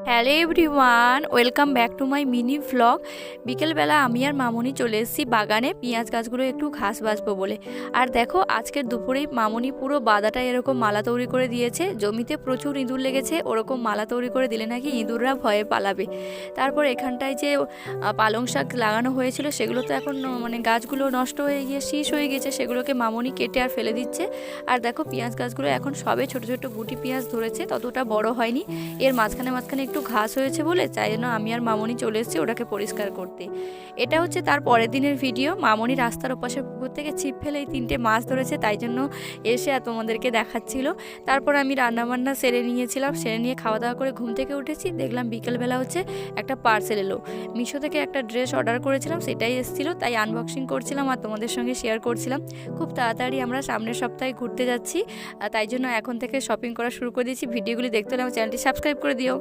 Hello everyone, welcome back to my mini vlog. বিকেলবেলা আমি আর মামনি চলে এসেছি বাগানে পেঁয়াজ গাছগুলো একটু ঘাস বাছবো বলে। আর দেখো আজকের দুপুরেই মামনি পুরো বাদাটা এরকম মালা তৈরি করে দিয়েছে। জমিতে প্রচুর ইঁদুর লেগেছে, ওরকম মালা তৈরি করে দিলে নাকি ইঁদুররা ভয়ে পালাবে। তারপর এখানটায় যে পালং শাক লাগানো হয়েছিল সেগুলো তো এখন মানে গাছগুলো নষ্ট হয়ে গিয়ে শীষ হয়ে গেছে, সেগুলোকে মামনি কেটে আর ফেলে দিচ্ছে। আর দেখো পেঁয়াজ গাছগুলো এখন সবে ছোট ছোট গুটি পেঁয়াজ ধরেছে, ততটা বড় হয়নি। এর মাঝখানে মাঝখানে একটু ঘাস হয়েছে বলে তাই জন্য আমি আর মামনি চলে এসেছি ওটাকে পরিষ্কার করতে। এটা হচ্ছে তার পরের দিনের ভিডিও। মামনি রাস্তার ওপাশে পুকুর থেকে ছিপ ফেলে এই 3টে মাছ ধরেছে, তাই জন্য এসে আর তোমাদেরকে দেখাচ্ছিল। তারপর আমি রান্নাবান্না সেরে নিয়েছিলাম, সেরে নিয়ে খাওয়া দাওয়া করে ঘুম থেকে উঠেছি, দেখলাম বিকেলবেলা হচ্ছে একটা পার্সেল এলো। মিশো থেকে একটা ড্রেস অর্ডার করেছিলাম, সেটাই এসেছিলো, তাই আনবক্সিং করছিলাম আর তোমাদের সঙ্গে শেয়ার করছিলাম। খুব তাড়াতাড়ি আমরা সামনের সপ্তাহে ঘুরতে যাচ্ছি, তাই জন্য এখন থেকে শপিং করা শুরু করে দিয়েছি। ভিডিওগুলি দেখতে হলে আমার চ্যানেলটি সাবস্ক্রাইব করে দিও।